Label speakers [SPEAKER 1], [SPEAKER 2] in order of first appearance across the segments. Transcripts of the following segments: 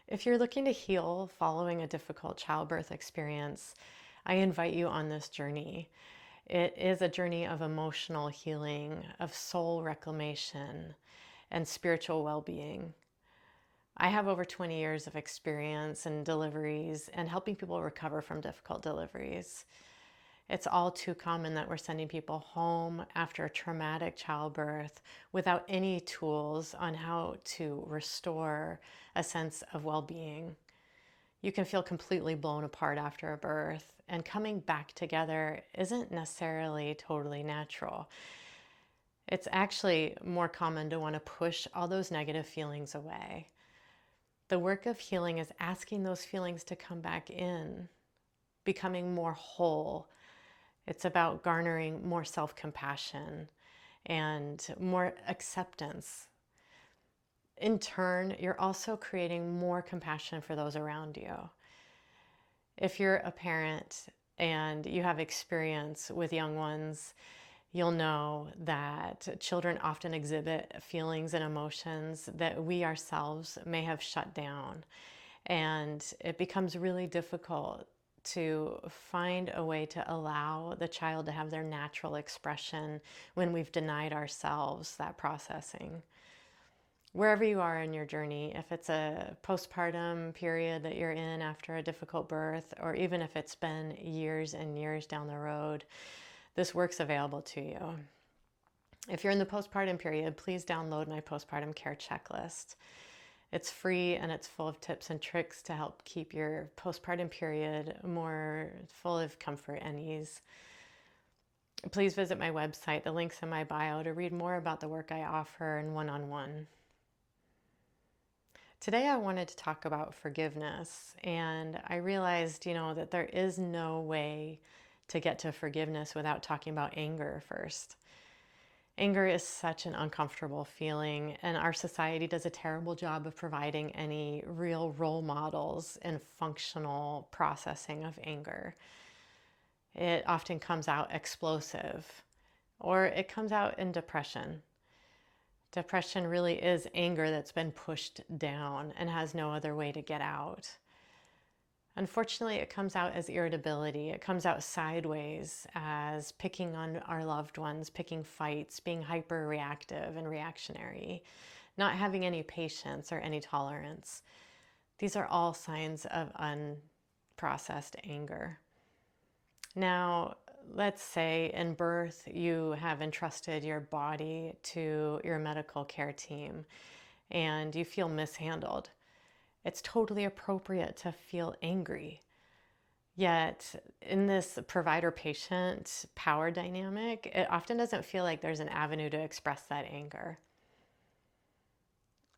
[SPEAKER 1] If you're looking to heal following a difficult childbirth experience, I invite you on this journey. It is a journey of emotional healing, of soul reclamation, and spiritual well being. I have over 20 years of experience in deliveries and helping people recover from difficult deliveries. It's all too common that we're sending people home after a traumatic childbirth without any tools on how to restore a sense of well-being. You can feel completely blown apart after a birth, and coming back together isn't necessarily totally natural. It's actually more common to want to push all those negative feelings away. The work of healing is asking those feelings to come back in, becoming more whole. It's about garnering more self-compassion and more acceptance. In turn, you're also creating more compassion for those around you. If you're a parent and you have experience with young ones, you'll know that children often exhibit feelings and emotions that we ourselves may have shut down. And it becomes really difficult to find a way to allow the child to have their natural expression when we've denied ourselves that processing. Wherever you are in your journey, if it's a postpartum period that you're in after a difficult birth, or even if it's been years and years down the road, this work's available to you. If you're in the postpartum period, please download my postpartum care checklist. It's free and it's full of tips and tricks to help keep your postpartum period more full of comfort and ease. Please visit my website, the link's in my bio, to read more about the work I offer in one-on-one. Today I wanted to talk about forgiveness, and I realized, that there is no way to get to forgiveness without talking about anger first. Anger is such an uncomfortable feeling, and our society does a terrible job of providing any real role models in functional processing of anger. It often comes out explosive, or it comes out in depression. Depression really is anger that's been pushed down and has no other way to get out. Unfortunately, it comes out as irritability. It comes out sideways as picking on our loved ones, picking fights, being hyper-reactive and reactionary, not having any patience or any tolerance. These are all signs of unprocessed anger. Now, let's say in birth you have entrusted your body to your medical care team and you feel mishandled. It's totally appropriate to feel angry. Yet in this provider-patient power dynamic, it often doesn't feel like there's an avenue to express that anger.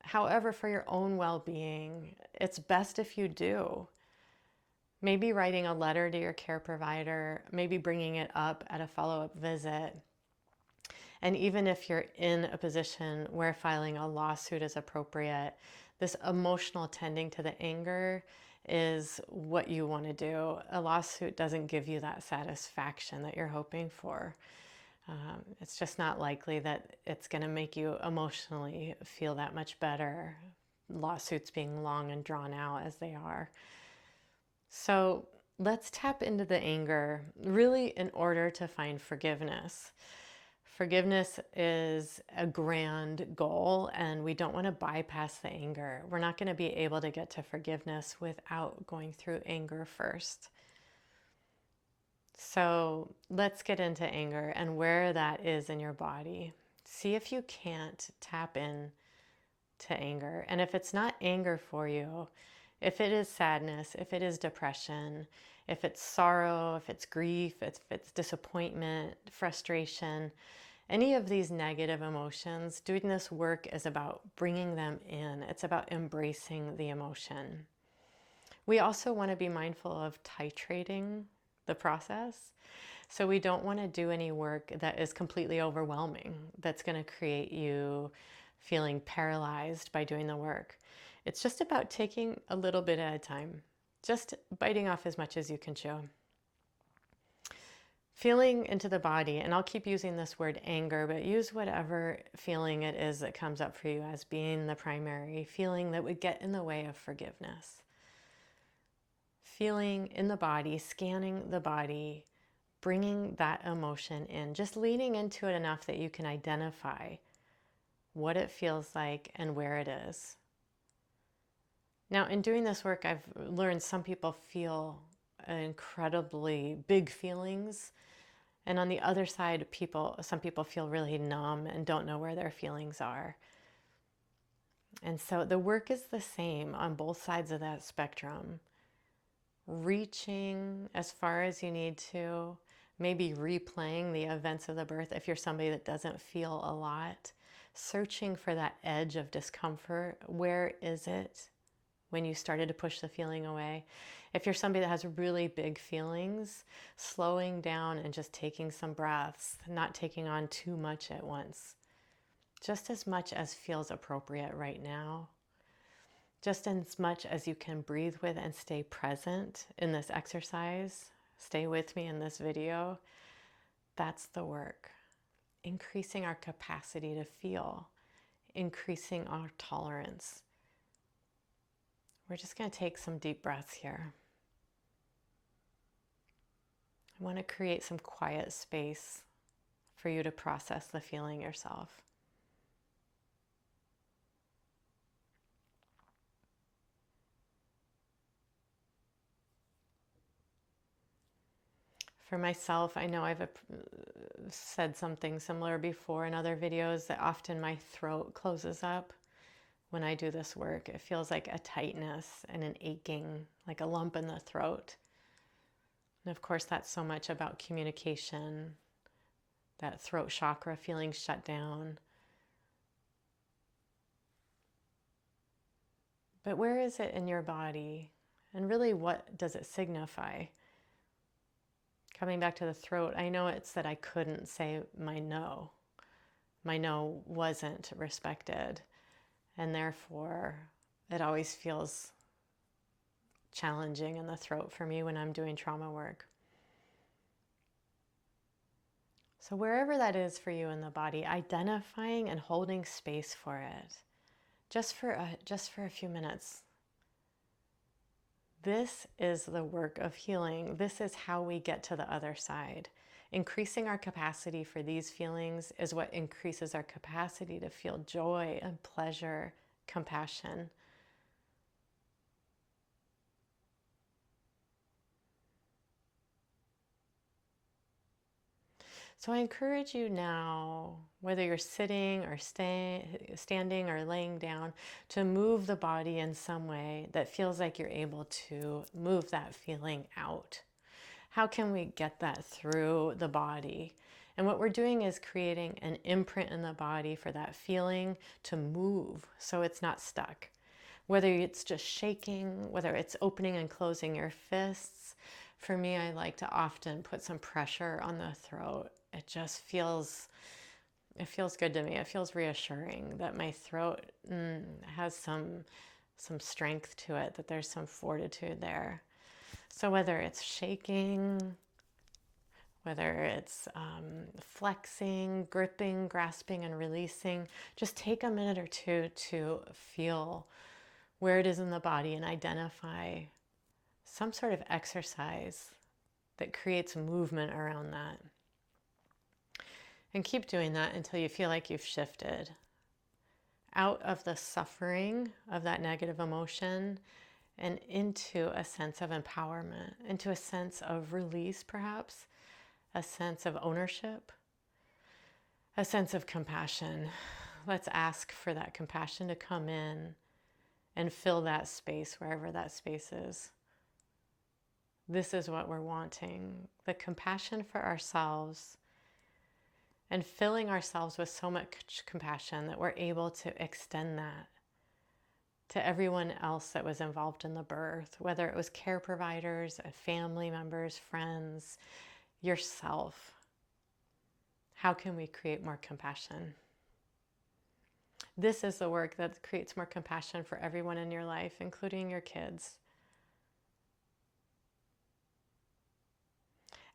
[SPEAKER 1] However, for your own well-being, it's best if you do. Maybe writing a letter to your care provider, maybe bringing it up at a follow-up visit. And even if you're in a position where filing a lawsuit is appropriate, this emotional tending to the anger is what you want to do. A lawsuit doesn't give you that satisfaction that you're hoping for. It's just not likely that it's going to make you emotionally feel that much better, lawsuits being long and drawn out as they are. So let's tap into the anger really in order to find forgiveness. Forgiveness is a grand goal, and we don't want to bypass the anger. We're not going to be able to get to forgiveness without going through anger first. So let's get into anger and where that is in your body. See if you can't tap in to anger. And if it's not anger for you, if it is sadness, if it is depression, if it's sorrow, if it's grief, if it's disappointment, frustration, any of these negative emotions, doing this work is about bringing them in. It's about embracing the emotion. We also want to be mindful of titrating the process. So we don't want to do any work that is completely overwhelming, that's going to create you feeling paralyzed by doing the work. It's just about taking a little bit at a time, just biting off as much as you can chew. Feeling into the body, and I'll keep using this word anger, but use whatever feeling it is that comes up for you as being the primary feeling that would get in the way of forgiveness. Feeling in the body, scanning the body, bringing that emotion in, just leaning into it enough that you can identify what it feels like and where it is. Now, in doing this work, I've learned some people feel incredibly big feelings. And on the other side, some people feel really numb and don't know where their feelings are. And so the work is the same on both sides of that spectrum. Reaching as far as you need to, maybe replaying the events of the birth if you're somebody that doesn't feel a lot. Searching for that edge of discomfort. Where is it when you started to push the feeling away? If you're somebody that has really big feelings, slowing down and just taking some breaths, not taking on too much at once. Just as much as feels appropriate right now. Just as much as you can breathe with and stay present in this exercise. Stay with me in this video. That's the work. Increasing our capacity to feel. Increasing our tolerance. We're just going to take some deep breaths here. I want to create some quiet space for you to process the feeling yourself. For myself, I know I've said something similar before in other videos that often my throat closes up when I do this work. It feels like a tightness and an aching, like a lump in the throat. And of course, that's so much about communication, that throat chakra feeling shut down. But where is it in your body? And really, what does it signify? Coming back to the throat, I know it's that I couldn't say my no. My no wasn't respected. And therefore, it always feels challenging in the throat for me when I'm doing trauma work. So wherever that is for you in the body, identifying and holding space for it, just for a few minutes. This is the work of healing. This is how we get to the other side. Increasing our capacity for these feelings is what increases our capacity to feel joy and pleasure, compassion. So I encourage you now, whether you're sitting or standing or laying down, to move the body in some way that feels like you're able to move that feeling out. How can we get that through the body? And what we're doing is creating an imprint in the body for that feeling to move so it's not stuck. Whether it's just shaking, whether it's opening and closing your fists. For me, I like to often put some pressure on the throat. It just feels good to me. It feels reassuring that my throat has some strength to it, that there's some fortitude there. So whether it's shaking, whether it's flexing, gripping, grasping, and releasing, just take a minute or two to feel where it is in the body and identify some sort of exercise that creates movement around that. And keep doing that until you feel like you've shifted out of the suffering of that negative emotion and into a sense of empowerment, into a sense of release perhaps, a sense of ownership, a sense of compassion. Let's ask for that compassion to come in and fill that space wherever that space is. This is what we're wanting, the compassion for ourselves and filling ourselves with so much compassion that we're able to extend that to everyone else that was involved in the birth, whether it was care providers, family members, friends, yourself. How can we create more compassion? This is the work that creates more compassion for everyone in your life, including your kids.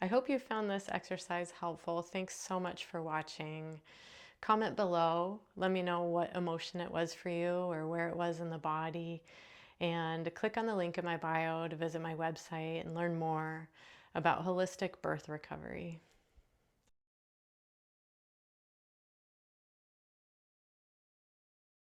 [SPEAKER 1] I hope you found this exercise helpful. Thanks so much for watching. Comment below. Let me know what emotion it was for you or where it was in the body. And click on the link in my bio to visit my website and learn more about holistic birth recovery.